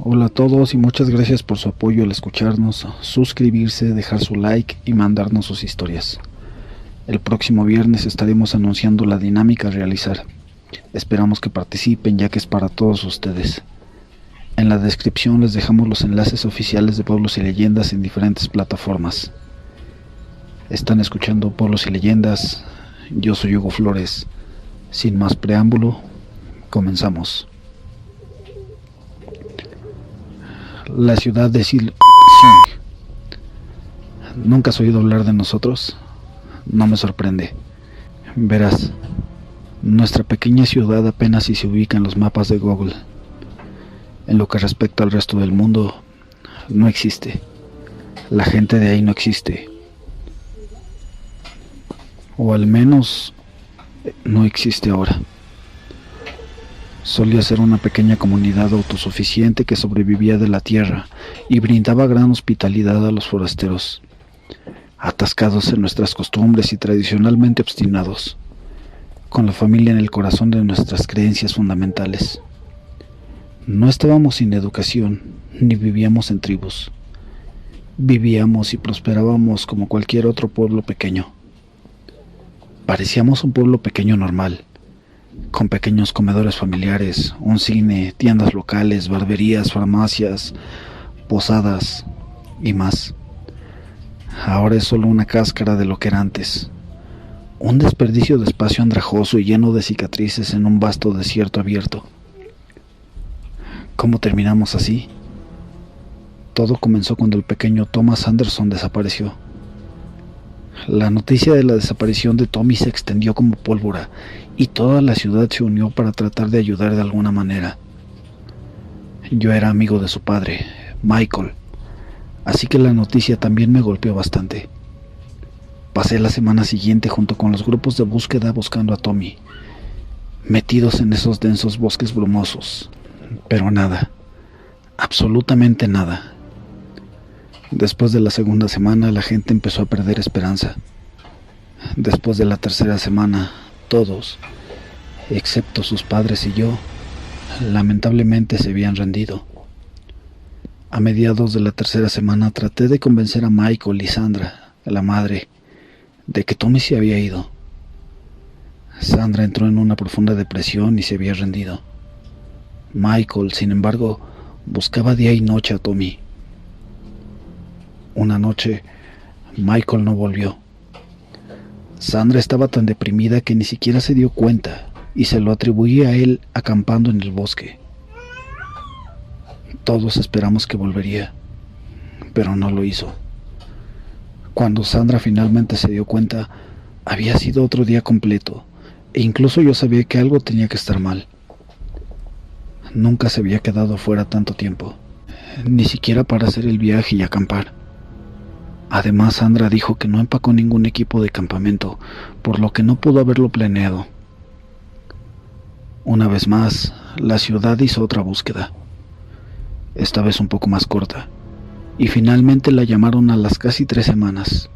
Hola a todos y muchas gracias por su apoyo al escucharnos, suscribirse, dejar su like y mandarnos sus historias. El próximo viernes estaremos anunciando la dinámica a realizar. Esperamos que participen ya que es para todos ustedes. En la descripción les dejamos los enlaces oficiales de Pueblos y Leyendas en diferentes plataformas. Están escuchando Pueblos y Leyendas, yo soy Hugo Flores. Sin más preámbulo, comenzamos. La ciudad de Sil... ¿Nunca has oído hablar de nosotros? No me sorprende. Verás, nuestra pequeña ciudad apenas si se ubica en los mapas de Google. En lo que respecta al resto del mundo, no existe. La gente de ahí no existe. O al menos, no existe ahora. Solía ser una pequeña comunidad autosuficiente que sobrevivía de la tierra y brindaba gran hospitalidad a los forasteros, atascados en nuestras costumbres y tradicionalmente obstinados, con la familia en el corazón de nuestras creencias fundamentales. No estábamos sin educación, ni vivíamos en tribus. Vivíamos y prosperábamos como cualquier otro pueblo pequeño. Parecíamos un pueblo pequeño normal, con pequeños comedores familiares, un cine, tiendas locales, barberías, farmacias, posadas y más. Ahora es solo una cáscara de lo que era antes. Un desperdicio de espacio andrajoso y lleno de cicatrices en un vasto desierto abierto. ¿Cómo terminamos así? Todo comenzó cuando el pequeño Thomas Anderson desapareció. La noticia de la desaparición de Tommy se extendió como pólvora y toda la ciudad se unió para tratar de ayudar de alguna manera. Yo era amigo de su padre, Michael, así que la noticia también me golpeó bastante. Pasé la semana siguiente junto con los grupos de búsqueda buscando a Tommy, metidos en esos densos bosques brumosos, pero nada, absolutamente nada. Después de la segunda semana, la gente empezó a perder esperanza. Después de la tercera semana, todos, excepto sus padres y yo, lamentablemente se habían rendido. A mediados de la tercera semana traté de convencer a Michael y Sandra, la madre, de que Tommy se había ido. Sandra entró en una profunda depresión y se había rendido. Michael, sin embargo, buscaba día y noche a Tommy. Una noche, Michael no volvió. Sandra estaba tan deprimida que ni siquiera se dio cuenta y se lo atribuía a él acampando en el bosque. Todos esperamos que volvería, pero no lo hizo. Cuando Sandra finalmente se dio cuenta, había sido otro día completo, e incluso yo sabía que algo tenía que estar mal. Nunca se había quedado fuera tanto tiempo, ni siquiera para hacer el viaje y acampar. Además, Sandra dijo que no empacó ningún equipo de campamento, por lo que no pudo haberlo planeado. Una vez más, la ciudad hizo otra búsqueda, esta vez un poco más corta, y finalmente la llamaron a las casi 3 semanas.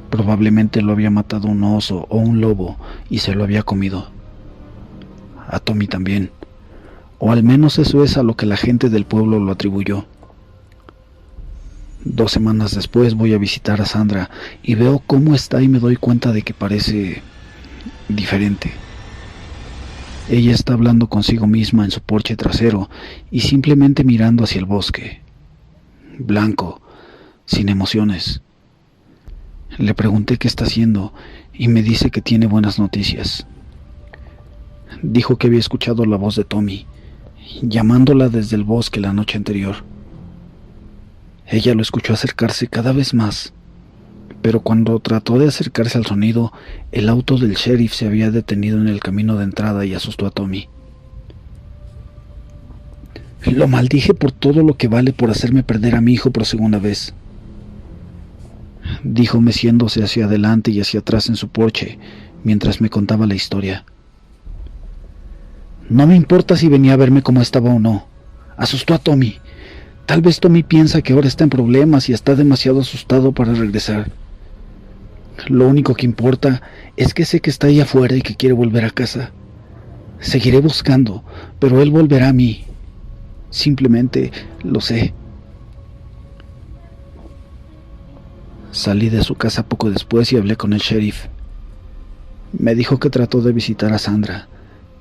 Probablemente lo había matado un oso o un lobo y se lo había comido. A Tommy también, o al menos eso es a lo que la gente del pueblo lo atribuyó. 2 semanas después voy a visitar a Sandra y veo cómo está y me doy cuenta de que parece diferente. Ella está hablando consigo misma en su porche trasero y simplemente mirando hacia el bosque. Blanco, sin emociones. Le pregunté qué está haciendo y me dice que tiene buenas noticias. Dijo que había escuchado la voz de Tommy, llamándola desde el bosque la noche anterior. Ella lo escuchó acercarse cada vez más, pero cuando trató de acercarse al sonido, el auto del sheriff se había detenido en el camino de entrada y asustó a Tommy. Lo maldije por todo lo que vale por hacerme perder a mi hijo por segunda vez, dijo meciéndose hacia adelante y hacia atrás en su porche, mientras me contaba la historia. No me importa si venía a verme cómo estaba o no. Asustó a Tommy. Tal vez Tommy piensa que ahora está en problemas y está demasiado asustado para regresar. Lo único que importa es que sé que está ahí afuera y que quiere volver a casa. Seguiré buscando, pero él volverá a mí. Simplemente lo sé. Salí de su casa poco después y hablé con el sheriff. Me dijo que trató de visitar a Sandra,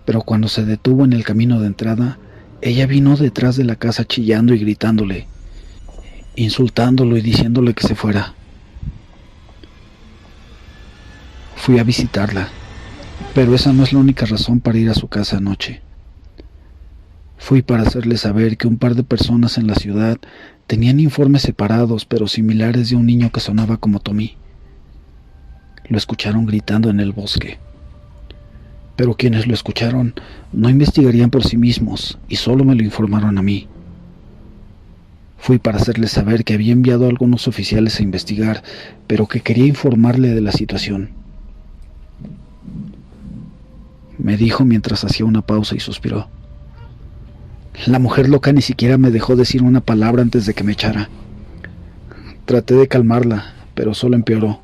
pero cuando se detuvo en el camino de entrada, ella vino detrás de la casa chillando y gritándole, insultándolo y diciéndole que se fuera. Fui a visitarla, pero esa no es la única razón para ir a su casa anoche. Fui para hacerle saber que un par de personas en la ciudad tenían informes separados pero similares de un niño que sonaba como Tommy. Lo escucharon gritando en el bosque. Pero quienes lo escucharon no investigarían por sí mismos y solo me lo informaron a mí. Fui para hacerle saber que había enviado a algunos oficiales a investigar, pero que quería informarle de la situación. Me dijo mientras hacía una pausa y suspiró. La mujer loca ni siquiera me dejó decir una palabra antes de que me echara. Traté de calmarla, pero solo empeoró.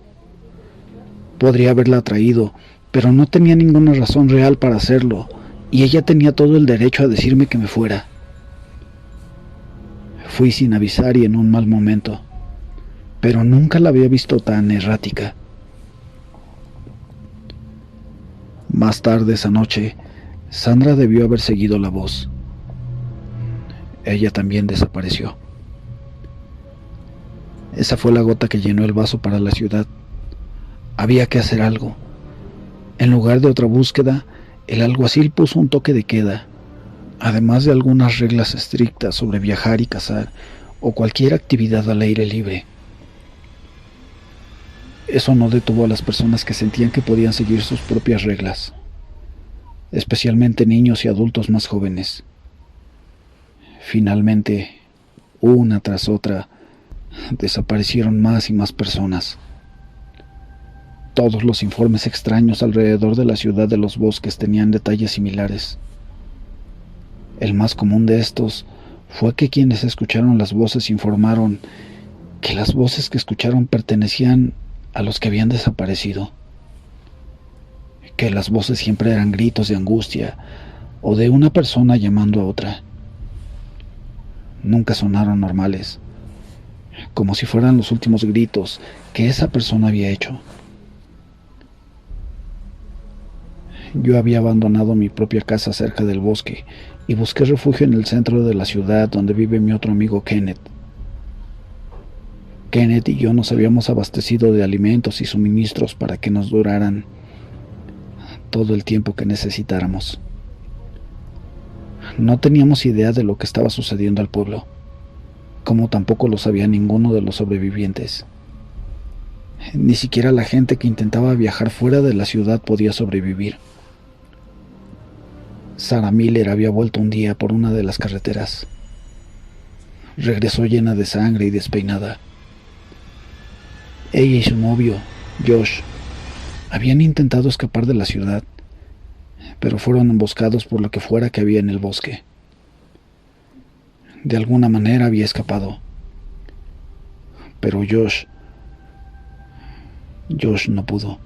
Podría haberla atraído, pero no tenía ninguna razón real para hacerlo, y ella tenía todo el derecho a decirme que me fuera. Fui sin avisar y en un mal momento, pero nunca la había visto tan errática. Más tarde esa noche, Sandra debió haber seguido la voz. Ella también desapareció. Esa fue la gota que llenó el vaso para la ciudad. Había que hacer algo. En lugar de otra búsqueda, el alguacil puso un toque de queda, además de algunas reglas estrictas sobre viajar y cazar o cualquier actividad al aire libre. Eso no detuvo a las personas que sentían que podían seguir sus propias reglas, especialmente niños y adultos más jóvenes. Finalmente, una tras otra, desaparecieron más y más personas. Todos los informes extraños alrededor de la ciudad de los bosques tenían detalles similares. El más común de estos fue que quienes escucharon las voces informaron que las voces que escucharon pertenecían a los que habían desaparecido, que las voces siempre eran gritos de angustia o de una persona llamando a otra. Nunca sonaron normales, como si fueran los últimos gritos que esa persona había hecho. Yo había abandonado mi propia casa cerca del bosque y busqué refugio en el centro de la ciudad donde vive mi otro amigo Kenneth. Kenneth y yo nos habíamos abastecido de alimentos y suministros para que nos duraran todo el tiempo que necesitáramos. No teníamos idea de lo que estaba sucediendo al pueblo, como tampoco lo sabía ninguno de los sobrevivientes. Ni siquiera la gente que intentaba viajar fuera de la ciudad podía sobrevivir. Sarah Miller había vuelto un día por una de las carreteras. Regresó llena de sangre y despeinada. Ella y su novio, Josh, habían intentado escapar de la ciudad, pero fueron emboscados por lo que fuera que había en el bosque. De alguna manera había escapado. Pero Josh no pudo.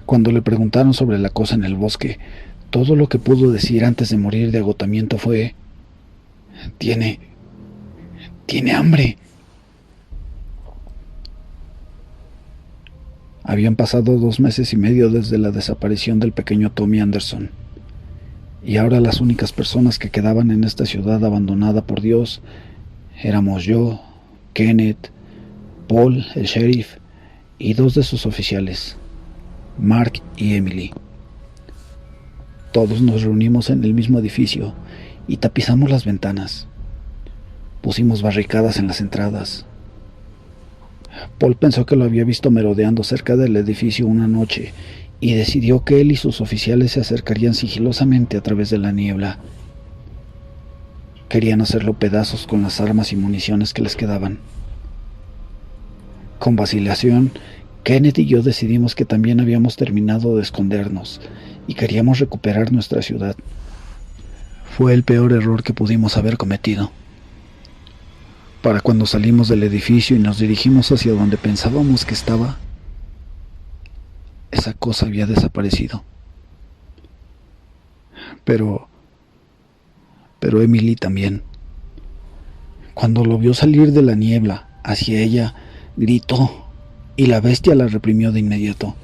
Cuando le preguntaron sobre la cosa en el bosque, todo lo que pudo decir antes de morir de agotamiento fue: Tiene hambre. Habían pasado 2 meses y medio desde la desaparición del pequeño Tommy Anderson, y ahora las únicas personas que quedaban en esta ciudad abandonada por Dios éramos yo, Kenneth, Paul, el sheriff, y 2 de sus oficiales, Mark y Emily. Todos nos reunimos en el mismo edificio y tapizamos las ventanas. Pusimos barricadas en las entradas. Paul pensó que lo había visto merodeando cerca del edificio una noche y decidió que él y sus oficiales se acercarían sigilosamente a través de la niebla. Querían hacerlo pedazos con las armas y municiones que les quedaban. Con vacilación, Kenneth y yo decidimos que también habíamos terminado de escondernos y queríamos recuperar nuestra ciudad. Fue el peor error que pudimos haber cometido. Para cuando salimos del edificio y nos dirigimos hacia donde pensábamos que estaba, esa cosa había desaparecido. Pero Emily también. Cuando lo vio salir de la niebla hacia ella, gritó y la bestia la reprimió de inmediato.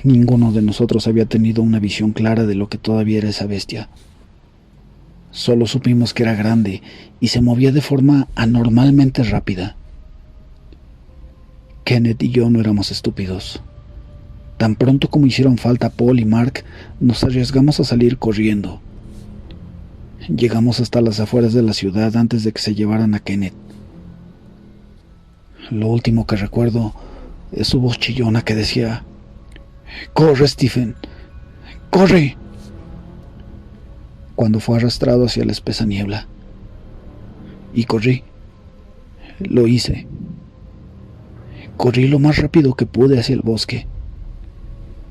Ninguno de nosotros había tenido una visión clara de lo que todavía era esa bestia. Solo supimos que era grande y se movía de forma anormalmente rápida. Kenneth y yo no éramos estúpidos. Tan pronto como hicieron falta Paul y Mark, nos arriesgamos a salir corriendo. Llegamos hasta las afueras de la ciudad antes de que se llevaran a Kenneth. Lo último que recuerdo es su voz chillona que decía: «¡Corre, Stephen! ¡Corre!», cuando fue arrastrado hacia la espesa niebla. Y corrí. Lo hice. Corrí lo más rápido que pude hacia el bosque.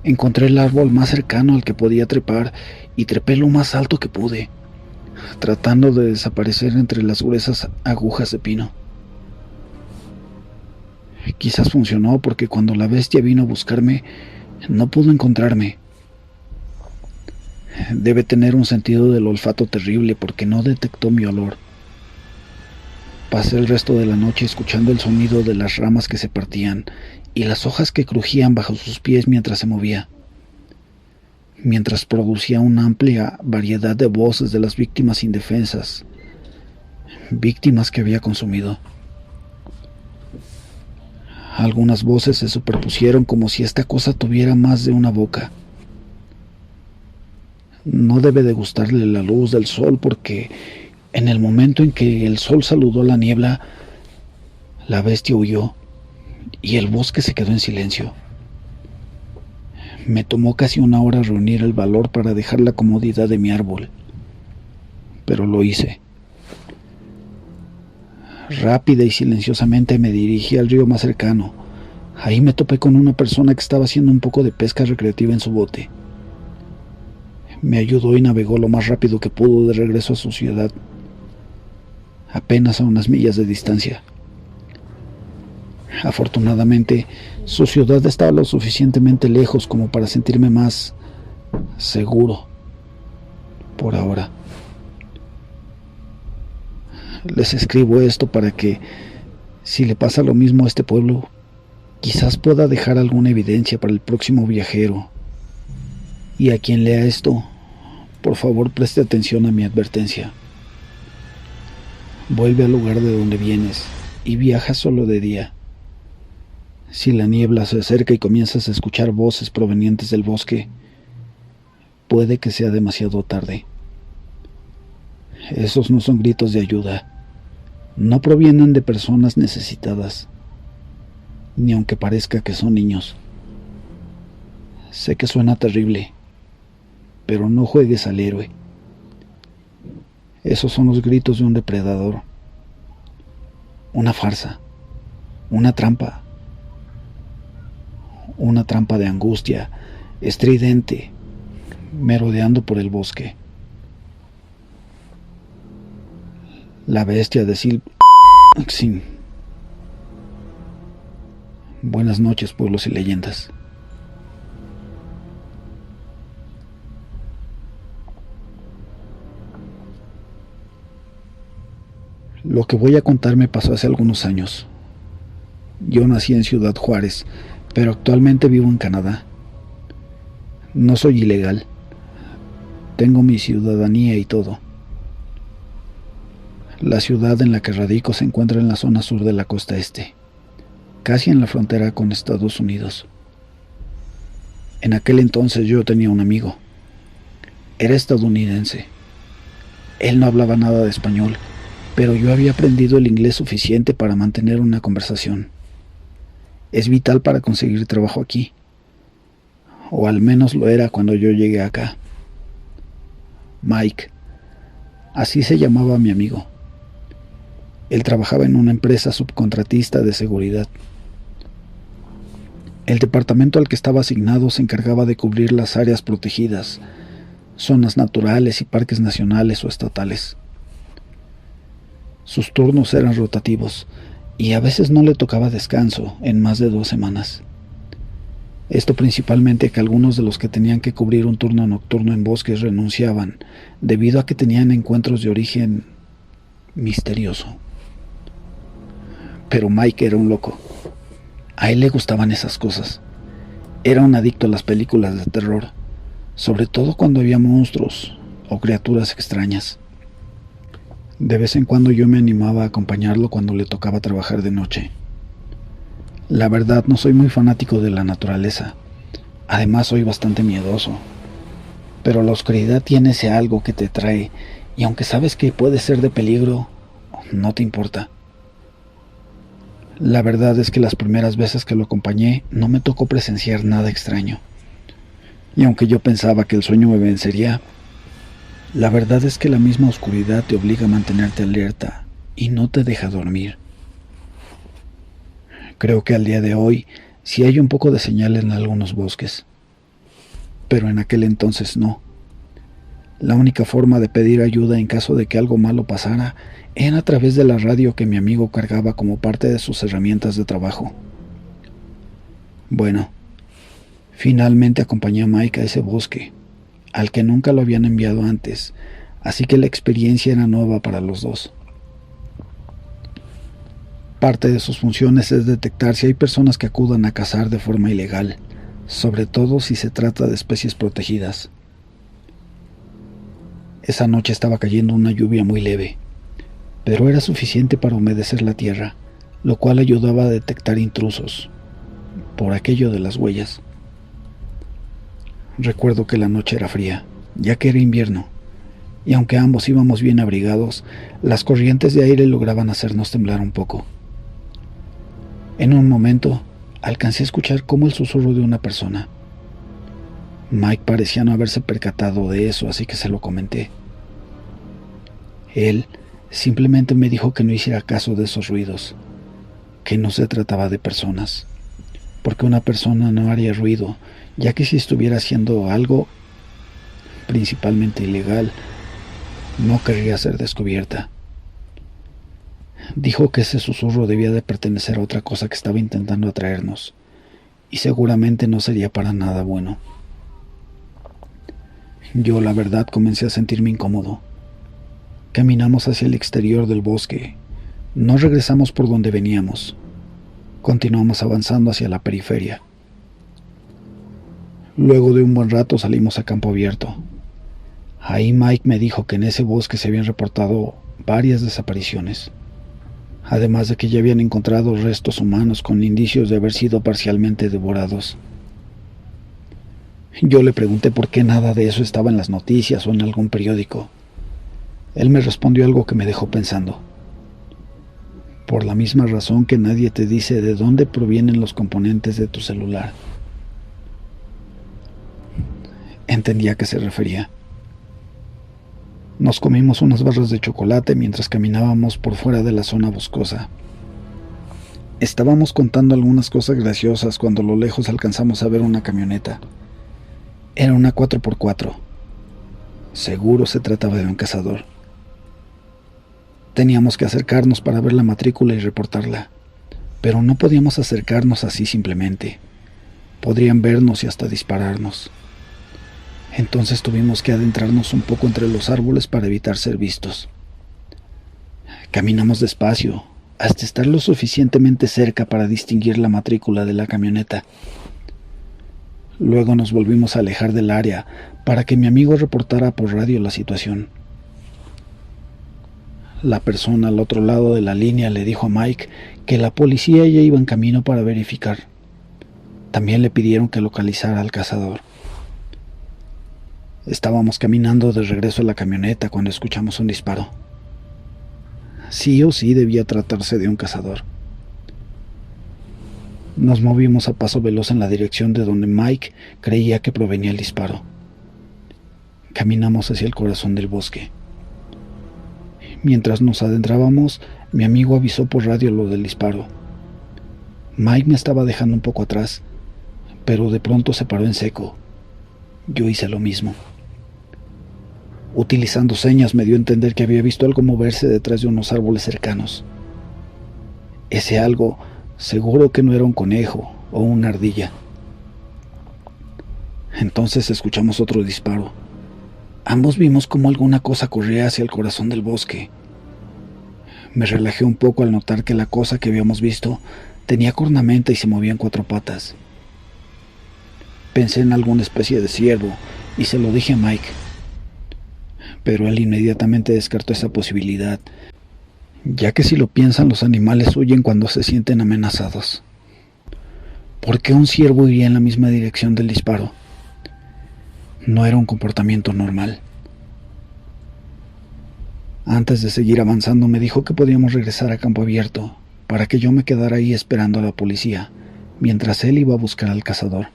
Encontré el árbol más cercano al que podía trepar y trepé lo más alto que pude, tratando de desaparecer entre las gruesas agujas de pino. Quizás funcionó porque cuando la bestia vino a buscarme, no pudo encontrarme. Debe tener un sentido del olfato terrible porque no detectó mi olor. Pasé el resto de la noche escuchando el sonido de las ramas que se partían y las hojas que crujían bajo sus pies mientras se movía, mientras producía una amplia variedad de voces de las víctimas indefensas, víctimas que había consumido. Algunas voces se superpusieron como si esta cosa tuviera más de una boca. No debe de gustarle la luz del sol porque en el momento en que el sol saludó a la niebla, la bestia huyó y el bosque se quedó en silencio. Me tomó casi una hora reunir el valor para dejar la comodidad de mi árbol, pero lo hice. Rápida y silenciosamente me dirigí al río más cercano. Ahí me topé con una persona que estaba haciendo un poco de pesca recreativa en su bote. Me ayudó y navegó lo más rápido que pudo de regreso a su ciudad, apenas a unas millas de distancia. Afortunadamente, su ciudad estaba lo suficientemente lejos como para sentirme más seguro, por ahora. Les escribo esto para que, si le pasa lo mismo a este pueblo, quizás pueda dejar alguna evidencia para el próximo viajero. Y a quien lea esto, por favor preste atención a mi advertencia. Vuelve al lugar de donde vienes y viaja solo de día. Si la niebla se acerca y comienzas a escuchar voces provenientes del bosque, puede que sea demasiado tarde. Esos no son gritos de ayuda. No provienen de personas necesitadas, ni aunque parezca que son niños. Sé que suena terrible, pero no juegues al héroe. Esos son los gritos de un depredador. Una farsa, una trampa de angustia, estridente, merodeando por el bosque. La bestia de Silxin. Buenas noches, pueblos y leyendas. Lo que voy a contar me pasó hace algunos años. Yo nací en Ciudad Juárez, pero actualmente vivo en Canadá. No soy ilegal. Tengo mi ciudadanía y todo. La ciudad en la que radico se encuentra en la zona sur de la costa este, casi en la frontera con Estados Unidos. En aquel entonces yo tenía un amigo. Era estadounidense. Él no hablaba nada de español, pero yo había aprendido el inglés suficiente para mantener una conversación. Es vital para conseguir trabajo aquí, o al menos lo era cuando yo llegué acá. Mike, así se llamaba mi amigo. Él trabajaba en una empresa subcontratista de seguridad. El departamento al que estaba asignado se encargaba de cubrir las áreas protegidas, zonas naturales y parques nacionales o estatales. Sus turnos eran rotativos y a veces no le tocaba descanso en más de 2 semanas. Esto principalmente que algunos de los que tenían que cubrir un turno nocturno en bosques renunciaban debido a que tenían encuentros de origen misterioso. Pero Mike era un loco. A él le gustaban esas cosas. Era un adicto a las películas de terror, sobre todo cuando había monstruos o criaturas extrañas. De vez en cuando yo me animaba a acompañarlo cuando le tocaba trabajar de noche. La verdad, no soy muy fanático de la naturaleza. Además, soy bastante miedoso. Pero la oscuridad tiene ese algo que te atrae, y aunque sabes que puede ser de peligro, no te importa. La verdad es que las primeras veces que lo acompañé no me tocó presenciar nada extraño. Y aunque yo pensaba que el sueño me vencería, la verdad es que la misma oscuridad te obliga a mantenerte alerta y no te deja dormir. Creo que al día de hoy sí hay un poco de señal en algunos bosques, pero en aquel entonces no. La única forma de pedir ayuda en caso de que algo malo pasara era a través de la radio que mi amigo cargaba como parte de sus herramientas de trabajo. Bueno, finalmente acompañé a Mike a ese bosque, al que nunca lo habían enviado antes, así que la experiencia era nueva para los dos. Parte de sus funciones es detectar si hay personas que acudan a cazar de forma ilegal, sobre todo si se trata de especies protegidas. Esa noche estaba cayendo una lluvia muy leve, pero era suficiente para humedecer la tierra, lo cual ayudaba a detectar intrusos, por aquello de las huellas. Recuerdo que la noche era fría, ya que era invierno, y aunque ambos íbamos bien abrigados, las corrientes de aire lograban hacernos temblar un poco. En un momento, alcancé a escuchar como el susurro de una persona. Mike parecía no haberse percatado de eso, así que se lo comenté. Él simplemente me dijo que no hiciera caso de esos ruidos, que no se trataba de personas, porque una persona no haría ruido, ya que si estuviera haciendo algo, principalmente ilegal, no querría ser descubierta. Dijo que ese susurro debía de pertenecer a otra cosa que estaba intentando atraernos, y seguramente no sería para nada bueno. Yo, la verdad, comencé a sentirme incómodo. Caminamos hacia el exterior del bosque. No regresamos por donde veníamos. Continuamos avanzando hacia la periferia. Luego de un buen rato salimos a campo abierto. Ahí Mike me dijo que en ese bosque se habían reportado varias desapariciones, además de que ya habían encontrado restos humanos con indicios de haber sido parcialmente devorados. Yo le pregunté por qué nada de eso estaba en las noticias o en algún periódico. Él me respondió algo que me dejó pensando. Por la misma razón que nadie te dice de dónde provienen los componentes de tu celular. Entendí a qué se refería. Nos comimos unas barras de chocolate mientras caminábamos por fuera de la zona boscosa. Estábamos contando algunas cosas graciosas cuando a lo lejos alcanzamos a ver una camioneta. Era una 4x4. Seguro se trataba de un cazador. Teníamos que acercarnos para ver la matrícula y reportarla, pero no podíamos acercarnos así simplemente. Podrían vernos y hasta dispararnos. Entonces tuvimos que adentrarnos un poco entre los árboles para evitar ser vistos. Caminamos despacio, hasta estar lo suficientemente cerca para distinguir la matrícula de la camioneta. Luego nos volvimos a alejar del área para que mi amigo reportara por radio la situación. La persona al otro lado de la línea le dijo a Mike que la policía ya iba en camino para verificar. También le pidieron que localizara al cazador. Estábamos caminando de regreso a la camioneta cuando escuchamos un disparo. Sí o sí debía tratarse de un cazador. Nos movimos a paso veloz en la dirección de donde Mike creía que provenía el disparo. Caminamos hacia el corazón del bosque. Mientras nos adentrábamos, mi amigo avisó por radio lo del disparo. Mike me estaba dejando un poco atrás, pero de pronto se paró en seco. Yo hice lo mismo. Utilizando señas me dio a entender que había visto algo moverse detrás de unos árboles cercanos. Ese algo seguro que no era un conejo o una ardilla. Entonces escuchamos otro disparo. Ambos vimos cómo alguna cosa corría hacia el corazón del bosque. Me relajé un poco al notar que la cosa que habíamos visto tenía cornamenta y se movía en 4 patas. Pensé en alguna especie de ciervo y se lo dije a Mike, pero él inmediatamente descartó esa posibilidad, ya que si lo piensan, los animales huyen cuando se sienten amenazados. ¿Por qué un ciervo iría en la misma dirección del disparo? No era un comportamiento normal. Antes de seguir avanzando me dijo que podíamos regresar a campo abierto, para que yo me quedara ahí esperando a la policía, mientras él iba a buscar al cazador.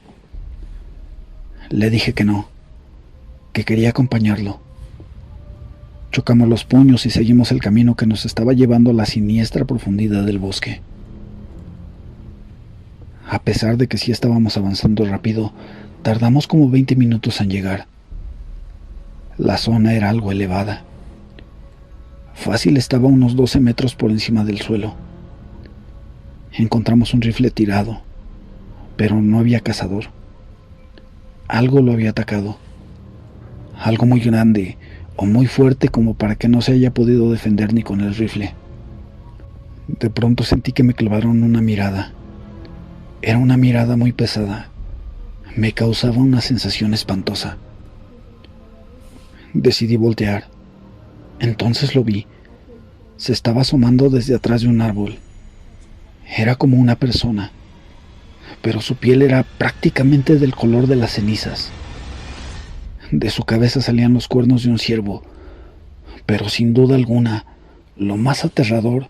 Le dije que no, que quería acompañarlo. Chocamos los puños y seguimos el camino que nos estaba llevando a la siniestra profundidad del bosque. A pesar de que sí estábamos avanzando rápido, tardamos como 20 minutos en llegar. La zona era algo elevada. Fácil estaba a unos 12 metros por encima del suelo. Encontramos un rifle tirado, pero no había cazador. Algo lo había atacado. Algo muy grande o muy fuerte como para que no se haya podido defender ni con el rifle. De pronto sentí que me clavaron una mirada. Era una mirada muy pesada. Me causaba una sensación espantosa. Decidí voltear. Entonces lo vi. Se estaba asomando desde atrás de un árbol. Era como una persona, pero su piel era prácticamente del color de las cenizas. De su cabeza salían los cuernos de un ciervo, pero sin duda alguna, lo más aterrador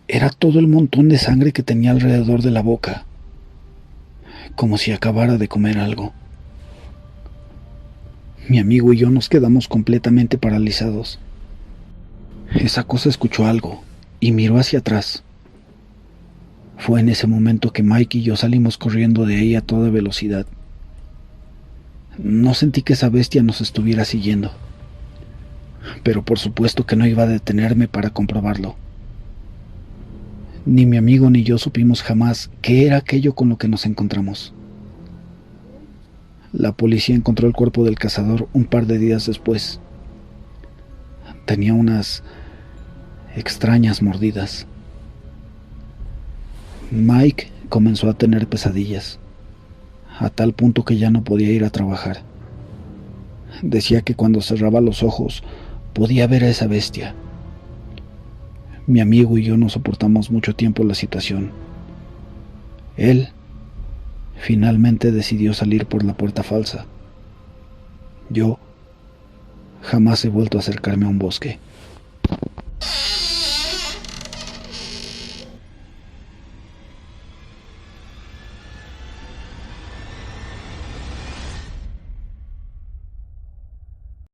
era todo el montón de sangre que tenía alrededor de la boca, como si acabara de comer algo. Mi amigo y yo nos quedamos completamente paralizados. Esa cosa escuchó algo y miró hacia atrás. Fue en ese momento que Mike y yo salimos corriendo de ahí a toda velocidad. No sentí que esa bestia nos estuviera siguiendo, pero por supuesto que no iba a detenerme para comprobarlo. Ni mi amigo ni yo supimos jamás qué era aquello con lo que nos encontramos. La policía encontró el cuerpo del cazador un par de días después. Tenía unas extrañas mordidas. Mike comenzó a tener pesadillas, a tal punto que ya no podía ir a trabajar. Decía que cuando cerraba los ojos podía ver a esa bestia. Mi amigo y yo no soportamos mucho tiempo la situación. Él finalmente decidió salir por la puerta falsa. Yo jamás he vuelto a acercarme a un bosque.